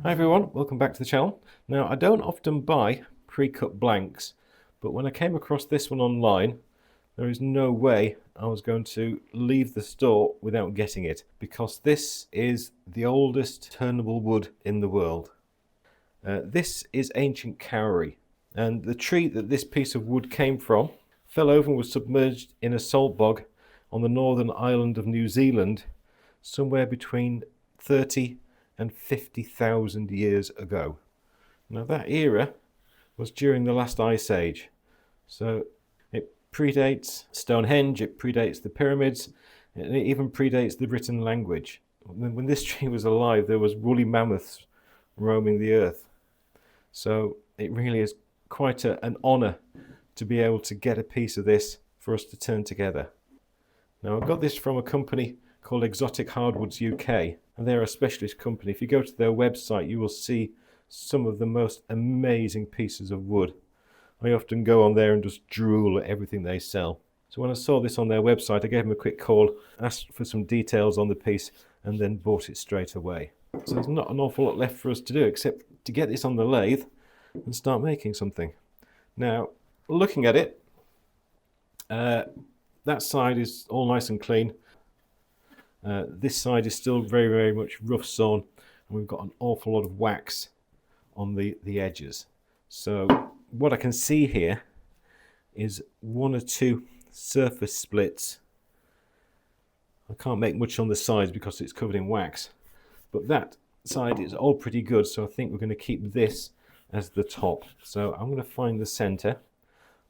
Hi everyone, welcome back to the channel. Now I don't often buy pre-cut blanks, but when I came across this one online, there is no way I was going to leave the store without getting it, because this is the oldest turnable wood in the world. This is ancient Kauri, and the tree that this piece of wood came from fell over and was submerged in a salt bog on the northern island of New Zealand somewhere between 30 and 50,000 years ago. Now that era was during the last ice age, so it predates Stonehenge, it predates the pyramids, and it even predates the written language. When this tree was alive, there was woolly mammoths roaming the earth. So it really is quite an honour to be able to get a piece of this for us to turn together. Now I got this from a company called Exotic Hardwoods UK, and they're a specialist company. If you go to their website, you will see some of the most amazing pieces of wood. I often go on there and just drool at everything they sell. So when I saw this on their website, I gave them a quick call, asked for some details on the piece, and then bought it straight away. So there's not an awful lot left for us to do except to get this on the lathe and start making something. Now, looking at it, that side is all nice and clean. This side is still very much rough sawn, and we've got an awful lot of wax on the edges. So what I can see here is one or two surface splits. I can't make much on the sides because it's covered in wax, but that side is all pretty good, so I think we're going to keep this as the top. So I'm going to find the center,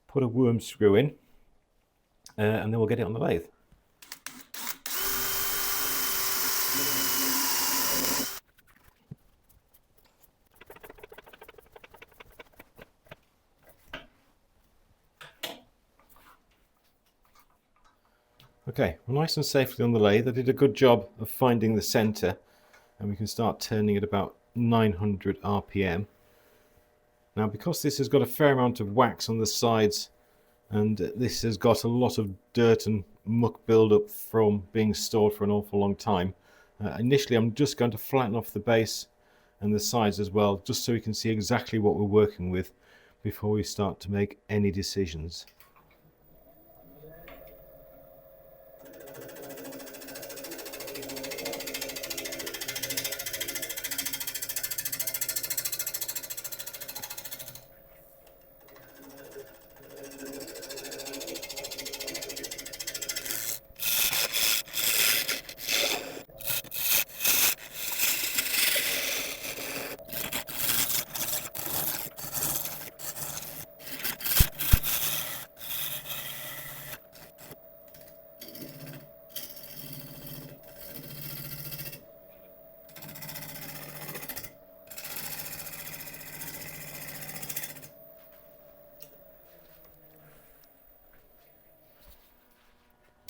put a worm screw in, and then we'll get it on the lathe. Okay, we're nice and safely on the lathe. I did a good job of finding the center, and we can start turning at about 900 RPM. Now, because this has got a fair amount of wax on the sides, and this has got a lot of dirt and muck buildup from being stored for an awful long time, initially I'm just going to flatten off the base and the sides as well, just so we can see exactly what we're working with before we start to make any decisions.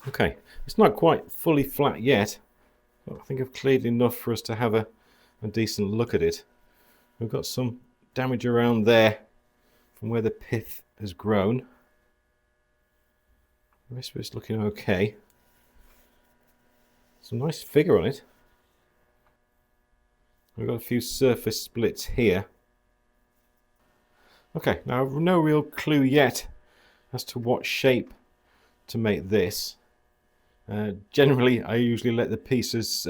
Okay, it's not quite fully flat yet, but I think I've cleared enough for us to have a decent look at it. We've got some damage around there from where the pith has grown. The rest of it's looking okay. Some nice figure on it. We've got a few surface splits here. Okay, now I've no real clue yet as to what shape to make this. Generally, I usually let the pieces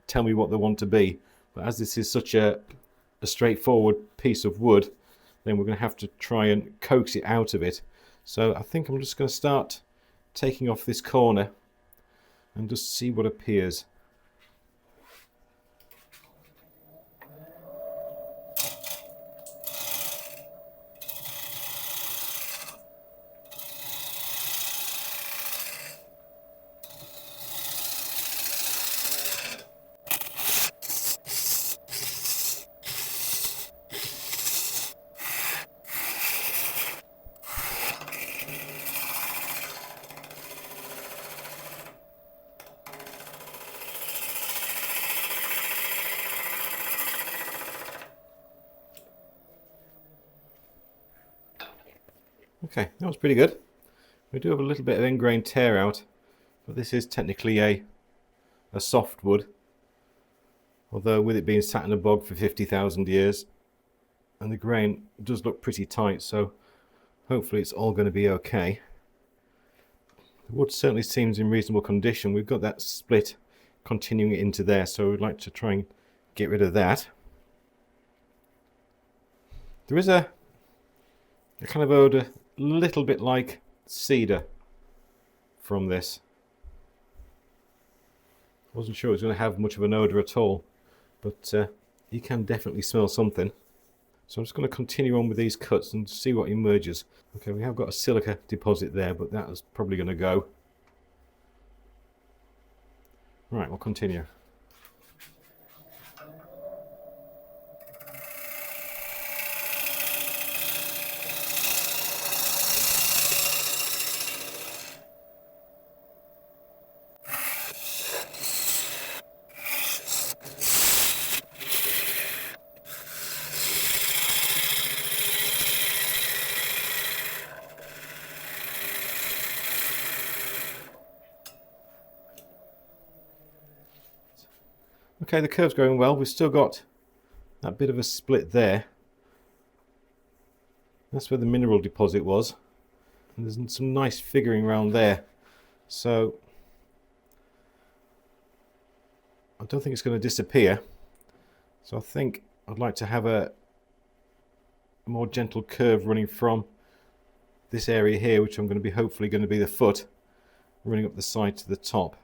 tell me what they want to be, but as this is such a straightforward piece of wood, then we're going to have to try and coax it out of it. So I think I'm just going to start taking off this corner and just see what appears. Okay, that was pretty good. We do have a little bit of ingrained tear out, but this is technically a soft wood. Although with it being sat in a bog for 50,000 years, and the grain does look pretty tight, so hopefully it's all going to be okay. The wood certainly seems in reasonable condition. We've got that split continuing into there, so we'd like to try and get rid of that. There is a kind of odour, a little bit like cedar from this. Wasn't sure it was going to have much of an odour at all, but you can definitely smell something. So I'm just going to continue on with these cuts and see what emerges. Okay, we have got a silica deposit there, but that is probably going to go. Right, we'll continue. Okay, the curve's going well. We've still got that bit of a split there. That's where the mineral deposit was. And there's some nice figuring around there. So I don't think it's going to disappear. So I think I'd like to have a more gentle curve running from this area here, which I'm going to be hopefully going to be the foot, running up the side to the top.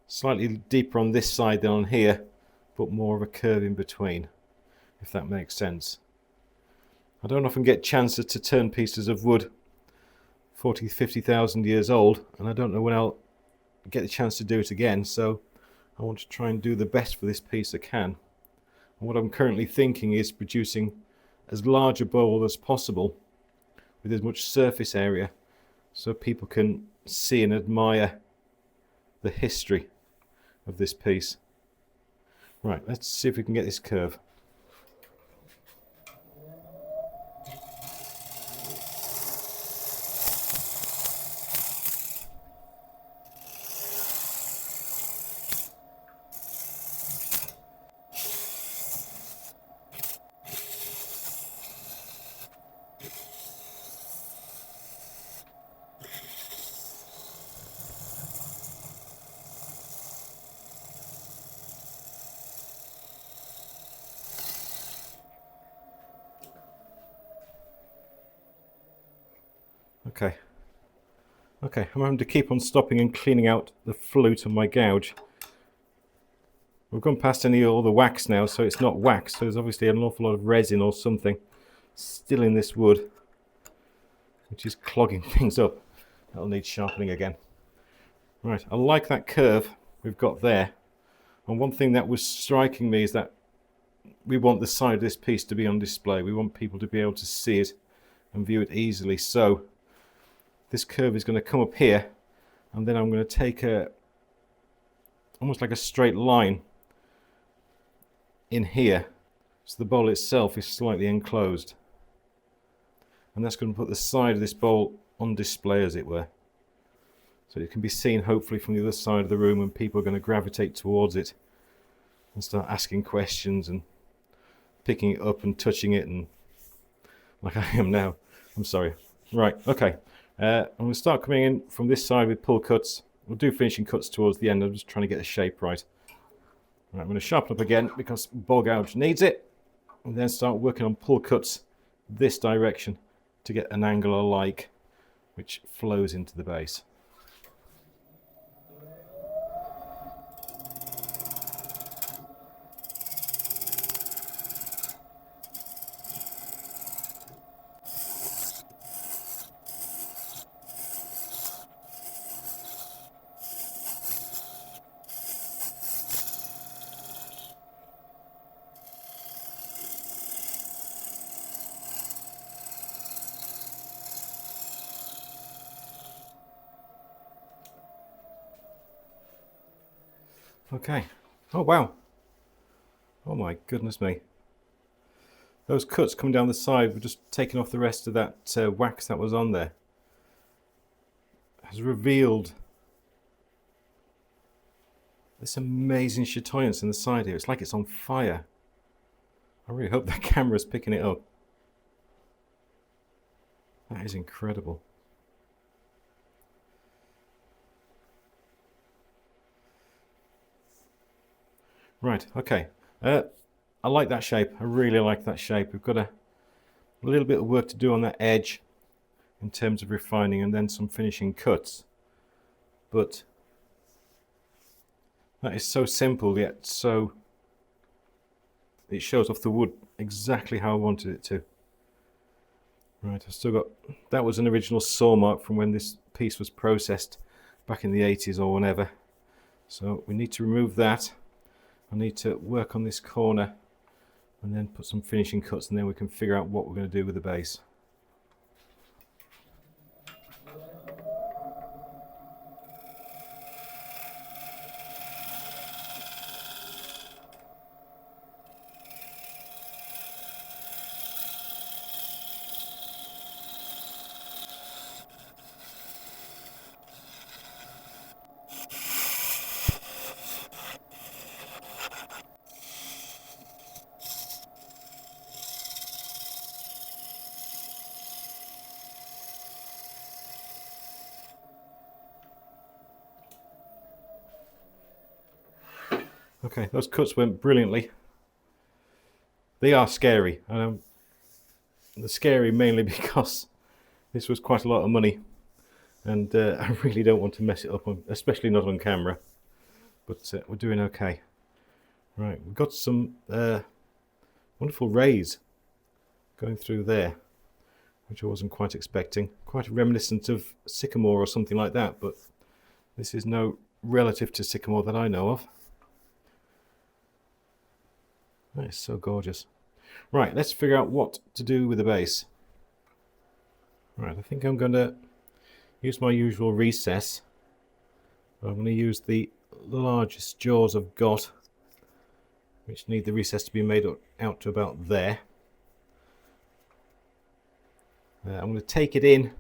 Slightly deeper on this side than on here, but more of a curve in between, if that makes sense. I don't often get chances to turn pieces of wood 40, 50,000 years old, and I don't know when I'll get the chance to do it again, so I want to try and do the best for this piece I can. And what I'm currently thinking is producing as large a bowl as possible with as much surface area so people can see and admire the history of this piece. Right, let's see if we can get this curve. Okay, I'm having to keep on stopping and cleaning out the flute on my gouge. We've gone past all the wax now, so it's not wax, so there's obviously an awful lot of resin or something still in this wood, which is clogging things up. That'll need sharpening again. Right, I like that curve we've got there. And one thing that was striking me is that we want the side of this piece to be on display. We want people to be able to see it and view it easily. So this curve is going to come up here, and then I'm going to take almost like a straight line in here, so the bowl itself is slightly enclosed, and that's going to put the side of this bowl on display, as it were, so it can be seen hopefully from the other side of the room, and people are going to gravitate towards it and start asking questions and picking it up and touching it, and like I am now. I'm sorry. Right, okay. I'm going to start coming in from this side with pull cuts. We'll do finishing cuts towards the end. I'm just trying to get the shape right. Right, I'm going to sharpen up again because ball gouge needs it, and then start working on pull cuts this direction to get an angle I like, which flows into the base. Okay. Oh wow. Oh my goodness me. Those cuts coming down the side were just taking off the rest of that wax that was on there. Has revealed this amazing chatoyance in the side here. It's like it's on fire. I really hope that camera's picking it up. That is incredible. Right, okay. I like that shape. I really like that shape. We've got a little bit of work to do on that edge in terms of refining and then some finishing cuts. But that is so simple yet so... it shows off the wood exactly how I wanted it to. Right, I've still got... that was an original saw mark from when this piece was processed back in the 80s or whenever. So we need to remove that. I need to work on this corner and then put some finishing cuts, and then we can figure out what we're going to do with the base. Okay, those cuts went brilliantly. They are scary. They're scary mainly because this was quite a lot of money, and I really don't want to mess it up, especially not on camera. But we're doing okay. Right, we've got some wonderful rays going through there, which I wasn't quite expecting. Quite reminiscent of sycamore or something like that, but this is no relative to sycamore that I know of. That is so gorgeous. Right, let's figure out what to do with the base. Right, I think I'm going to use my usual recess. I'm going to use the largest jaws I've got, which need the recess to be made out to about there. I'm going to take it in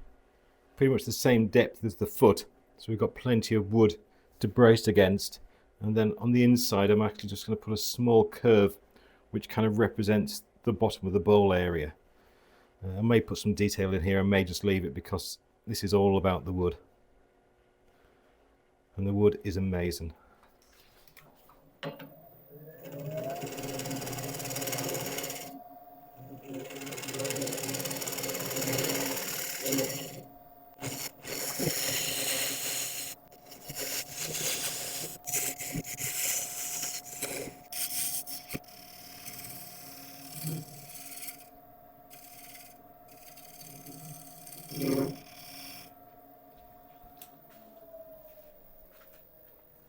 pretty much the same depth as the foot, so we've got plenty of wood to brace against. And then on the inside I'm actually just going to put a small curve which kind of represents the bottom of the bowl area. I may put some detail in here, I may just leave it because this is all about the wood. And the wood is amazing.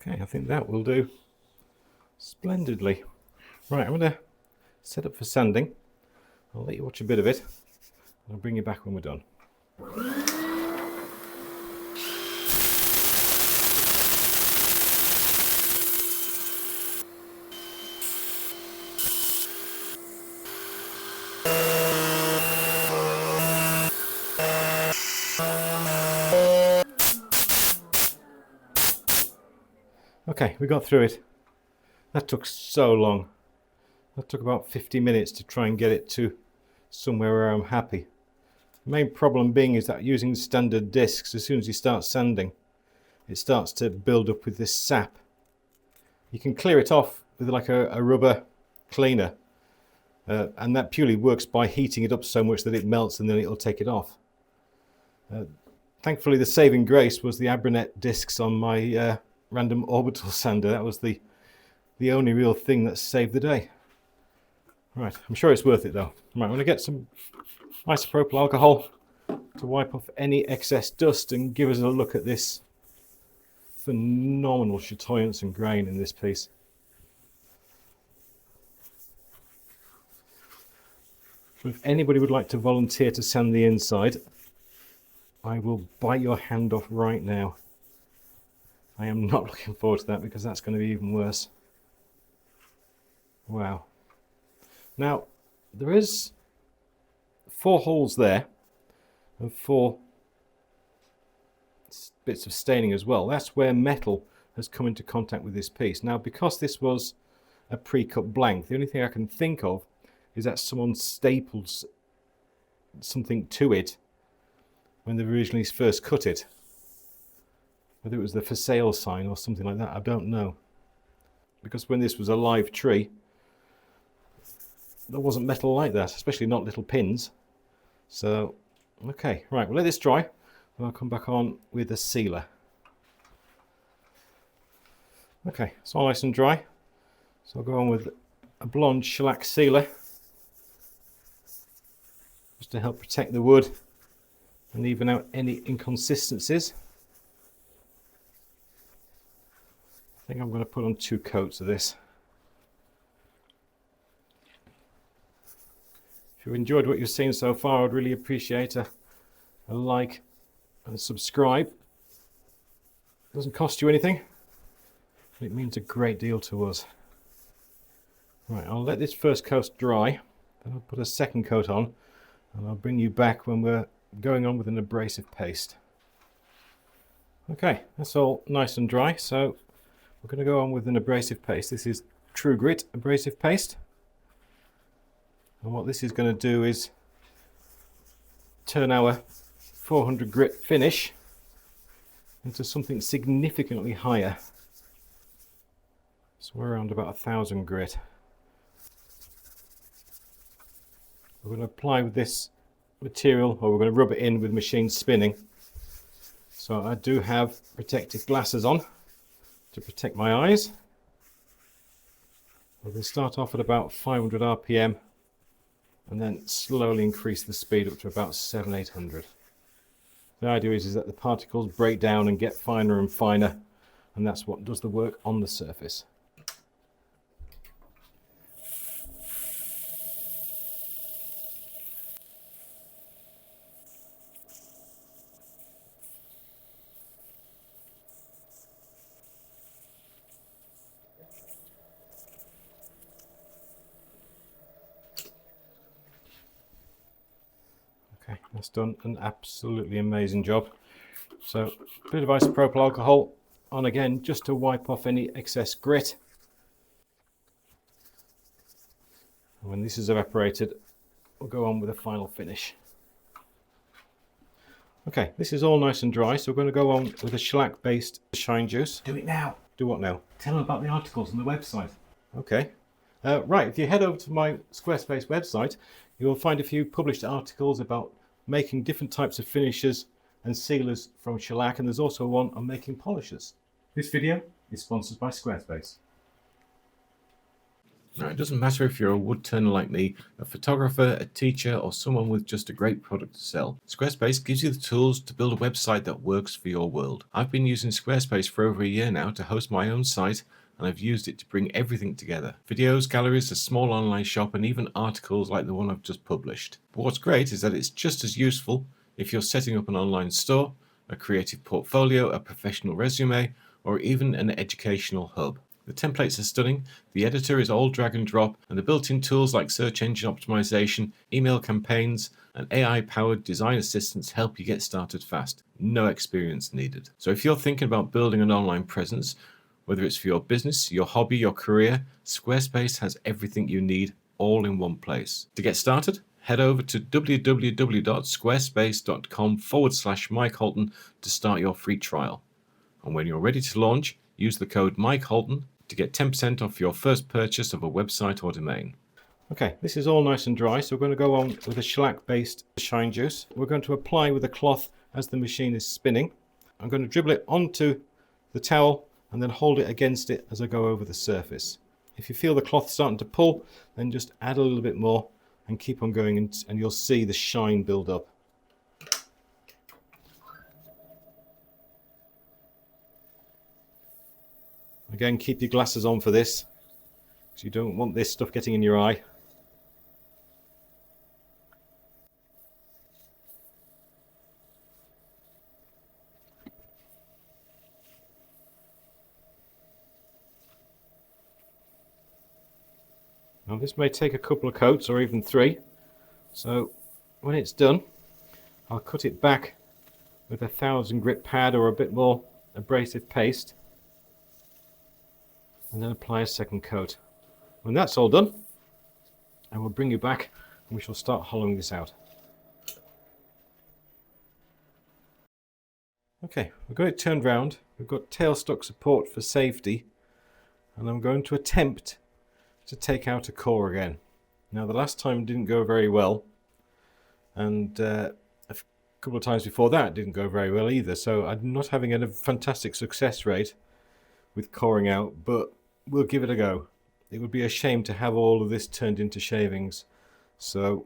Okay, I think that will do splendidly. Right, I'm going to set up for sanding. I'll let you watch a bit of it. I'll bring you back when we're done. Okay, we got through it. That took so long. That took about 50 minutes to try and get it to somewhere where I'm happy. The main problem being is that using standard discs, as soon as you start sanding, it starts to build up with this sap. You can clear it off with like a rubber cleaner, and that purely works by heating it up so much that it melts and then it'll take it off. Thankfully the saving grace was the Abrasive discs on my random orbital sander. That was the only real thing that saved the day. Right, I'm sure it's worth it though. Right, I'm going to get some isopropyl alcohol to wipe off any excess dust and give us a look at this phenomenal chatoyance and grain in this piece. So if anybody would like to volunteer to sand the inside, I will bite your hand off right now. I am not looking forward to that because that's going to be even worse. Wow. Now, there is 4 holes there and 4 bits of staining as well. That's where metal has come into contact with this piece. Now, because this was a pre-cut blank, the only thing I can think of is that someone staples something to it when they originally first cut it. Whether it was the for sale sign or something like that, I don't know. Because when this was a live tree, there wasn't metal like that, especially not little pins. So, okay, right, we'll let this dry, and I'll come back on with the sealer. Okay, it's all nice and dry. So I'll go on with a blonde shellac sealer, just to help protect the wood and even out any inconsistencies. I think I'm going to put on 2 coats of this. If you've enjoyed what you've seen so far, I'd really appreciate a like and subscribe. It doesn't cost you anything, but it means a great deal to us. Right, I'll let this first coat dry, then I'll put a second coat on, and I'll bring you back when we're going on with an abrasive paste. Okay, that's all nice and dry, so we're going to go on with an abrasive paste. This is True Grit abrasive paste. And what this is going to do is turn our 400 grit finish into something significantly higher. So we're around about 1000 grit. We're going to apply with this material, or we're going to rub it in with machine spinning. So I do have protective glasses on to protect my eyes. We're going to start off at about 500 RPM and then slowly increase the speed up to about 700-800. The idea is that the particles break down and get finer and finer, and that's what does the work on the surface. Okay, that's done an absolutely amazing job. So a bit of isopropyl alcohol on again, just to wipe off any excess grit. And when this is evaporated, we'll go on with the final finish. Okay, this is all nice and dry, so we're going to go on with a shellac based shine juice. Do it now. Do what now? Tell them about the articles on the website. Okay. Right, if you head over to my Squarespace website, you will find a few published articles about making different types of finishes and sealers from shellac, and there's also one on making polishers. This video is sponsored by Squarespace. Now, it doesn't matter if you're a wood turner like me, a photographer, a teacher, or someone with just a great product to sell. Squarespace gives you the tools to build a website that works for your world. I've been using Squarespace for over a year now to host my own site, and I've used it to bring everything together. Videos, galleries, a small online shop, and even articles like the one I've just published. But what's great is that it's just as useful if you're setting up an online store, a creative portfolio, a professional resume, or even an educational hub. The templates are stunning, the editor is all drag and drop, and the built-in tools like search engine optimization, email campaigns, and AI-powered design assistants help you get started fast. No experience needed. So if you're thinking about building an online presence, whether it's for your business, your hobby, your career, Squarespace has everything you need all in one place. To get started, head over to www.squarespace.com/Mike Holton to start your free trial. And when you're ready to launch, use the code Mike Holton to get 10% off your first purchase of a website or domain. Okay, this is all nice and dry, so we're going to go on with a shellac-based shine juice. We're going to apply with a cloth as the machine is spinning. I'm going to dribble it onto the towel and then hold it against it as I go over the surface. If you feel the cloth starting to pull, then just add a little bit more and keep on going, and you'll see the shine build up. Again, keep your glasses on for this, because you don't want this stuff getting in your eye. Now this may take a couple of coats or even 3, so when it's done, I'll cut it back with a 1000 grit pad or a bit more abrasive paste. and then apply a second coat. When that's all done, I will bring you back and we shall start hollowing this out. Okay, we've got it turned round, we've got tailstock support for safety, and I'm going to attempt to take out a core again. Now the last time didn't go very well, and a couple of times before that didn't go very well either, so I'm not having a fantastic success rate with coring out, but we'll give it a go. It would be a shame to have all of this turned into shavings, so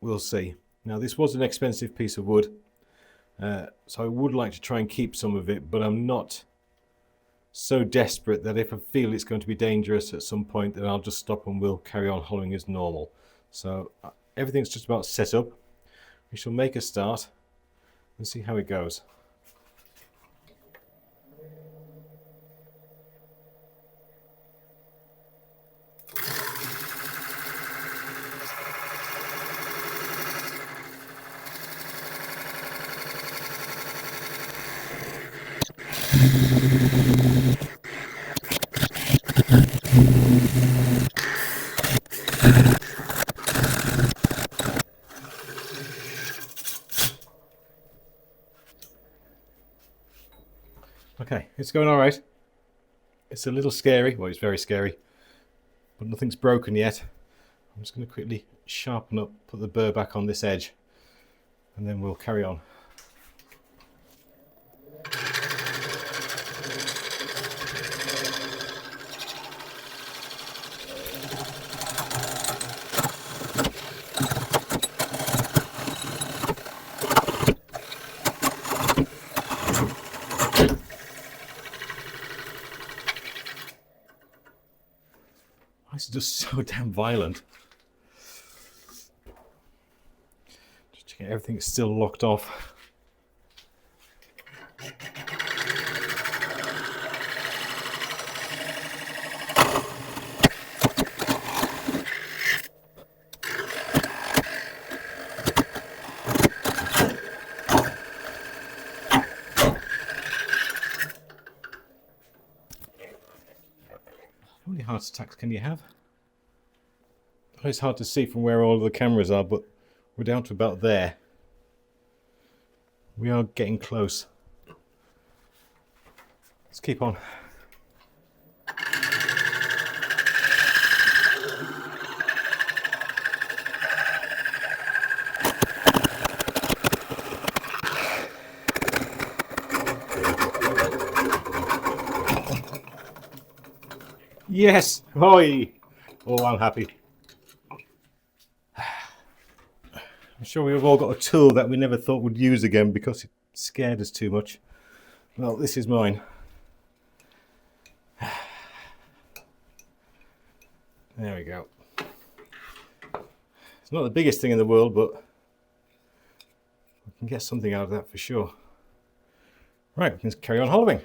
we'll see. Now this was an expensive piece of wood, so I would like to try and keep some of it, but I'm not so desperate that if I feel it's going to be dangerous at some point, then I'll just stop and we'll carry on hollowing as normal. So everything's just about set up. We shall make a start and see how it goes. Okay, it's going all right. It's a little scary. Well, it's very scary, but nothing's broken yet. I'm just going to quickly sharpen up, put the burr back on this edge, and then we'll carry on. This is just so damn violent. Just checking everything's still locked off. How many heart attacks can you have? It's hard to see from where all the cameras are, but we're down to about there. We are getting close. Let's keep on. Yes! Hoi! Oh, I'm happy. I'm sure we've all got a tool that we never thought we'd use again because it scared us too much. Well, this is mine. There we go. It's not the biggest thing in the world, but we can get something out of that for sure. Right, we can carry on hollowing.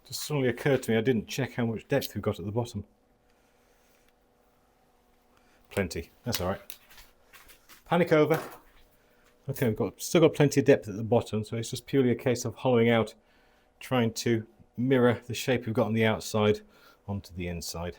Just suddenly occurred to me I didn't check how much depth we've got at the bottom. Plenty, that's all right. Panic over. Okay, still got plenty of depth at the bottom, so it's just purely a case of hollowing out, trying to mirror the shape we've got on the outside onto the inside.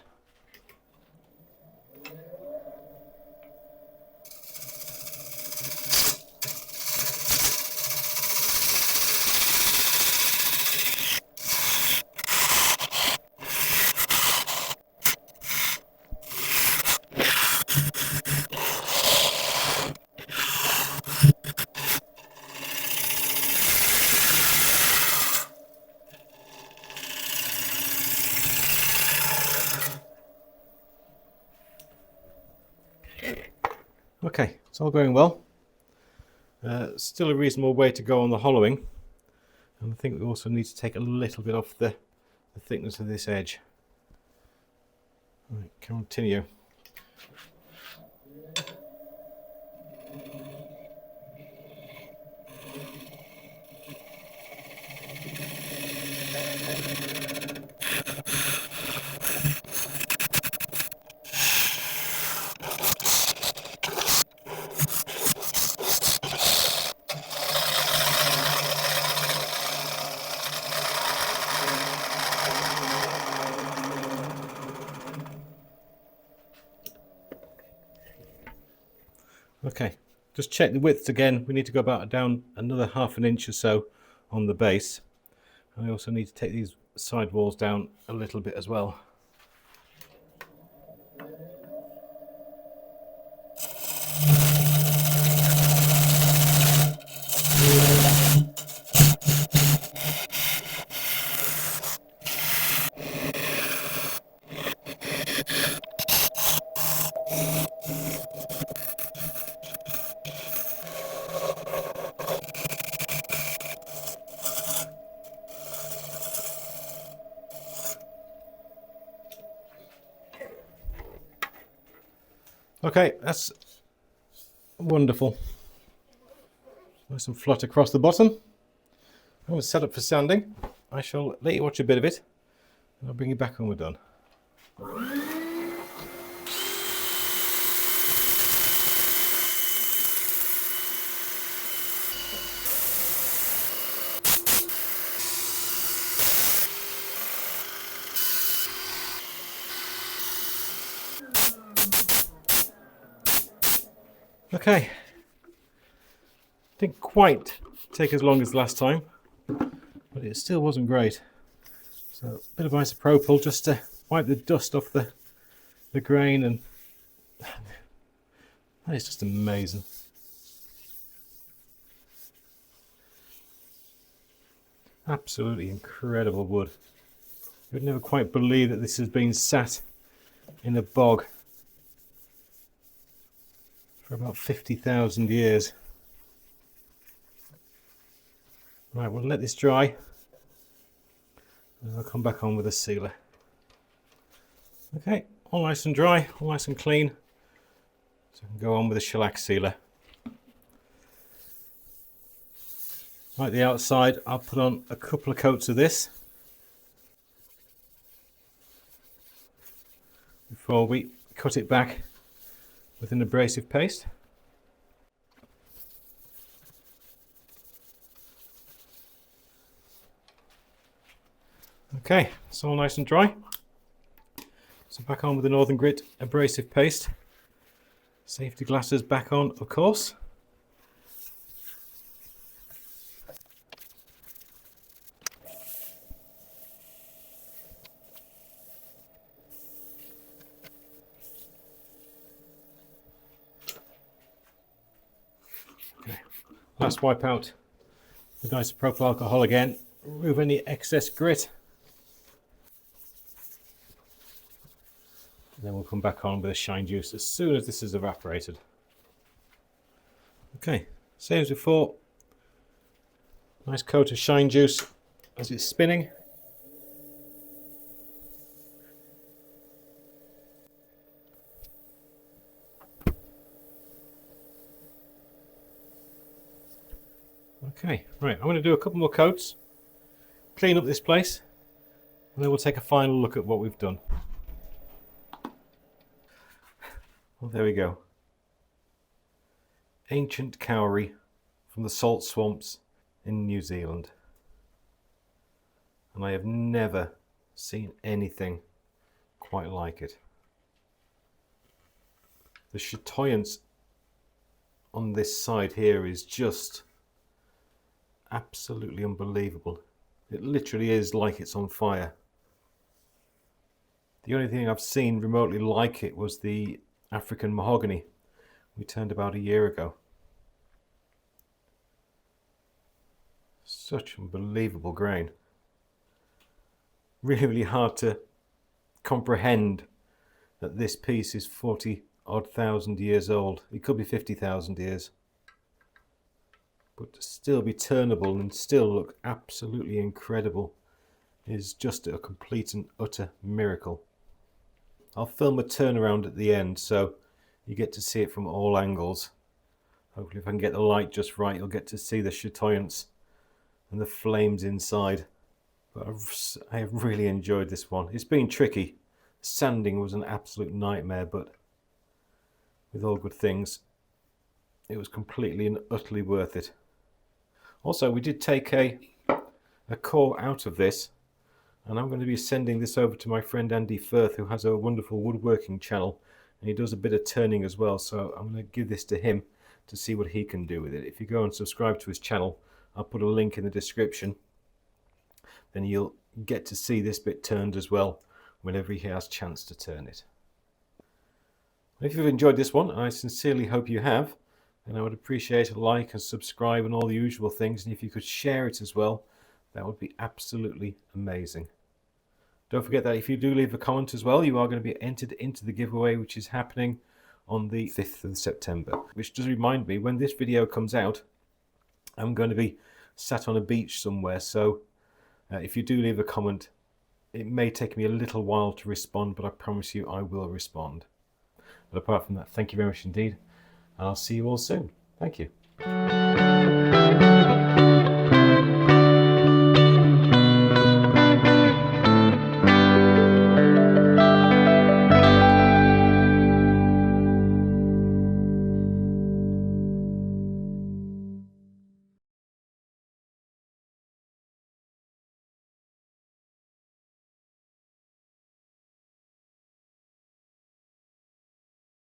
Okay, it's all going well. Still a reasonable way to go on the hollowing, and I think we also need to take a little bit off the thickness of this edge. Right, continue. Okay, just check the widths again. We need to go about down another ½ an inch or so on the base. And I also need to take these side walls down a little bit as well. Okay, that's wonderful. Nice and flat across the bottom. I'm going to set up for sanding. I shall let you watch a bit of it, and I'll bring you back when we're done. Okay, didn't quite take as long as last time, but it still wasn't great. So a bit of isopropyl just to wipe the dust off the grain, and that is just amazing. Absolutely incredible wood. You would never quite believe that this has been sat in a bog for about 50,000 years. Right, we'll let this dry and I'll come back on with a sealer. Okay, all nice and dry, all nice and clean. So I can go on with a shellac sealer. Right, the outside, I'll put on a couple of coats of this before we cut it back with an abrasive paste. Okay, it's all nice and dry. So back on with the Northern Grit abrasive paste. Safety glasses back on, of course. Okay, last wipe out with isopropyl alcohol again. Remove any excess grit. Then we'll come back on with a shine juice as soon as this is evaporated. Okay, same as before. Nice coat of shine juice as it's spinning. Okay, right, I'm going to do a couple more coats, clean up this place, and then we'll take a final look at what we've done. Well, there we go. Ancient Kauri from the salt swamps in New Zealand. And I have never seen anything quite like it. The chatoyance on this side here is just absolutely unbelievable. It literally is like it's on fire. The only thing I've seen remotely like it was the African mahogany we turned about a year ago. Such unbelievable grain. Really hard to comprehend that this piece is 40-odd thousand years old. It could be 50,000 years. But to still be turnable and still look absolutely incredible is just a complete and utter miracle. I'll film a turnaround at the end so you get to see it from all angles. Hopefully if I can get the light just right, you'll get to see the chatoyance and the flames inside. But I have really enjoyed this one. It's been tricky. Sanding was an absolute nightmare, but with all good things, it was completely and utterly worth it. Also, we did take a core out of this, and I'm going to be sending this over to my friend Andy Firth, who has a wonderful woodworking channel, and he does a bit of turning as well, so I'm going to give this to him to see what he can do with it. If you go and subscribe to his channel, I'll put a link in the description, then you'll get to see this bit turned as well whenever he has a chance to turn it. If you've enjoyed this one, and I sincerely hope you have, then I would appreciate a like and subscribe and all the usual things, and if you could share it as well, that would be absolutely amazing. Don't forget that if you do leave a comment as well, you are going to be entered into the giveaway, which is happening on the 5th of September. Which does remind me, when this video comes out, I'm going to be sat on a beach somewhere, so if you do leave a comment, it may take me a little while to respond, but I promise you I will respond. But apart from that, thank you very much indeed, and I'll see you all soon. Thank you.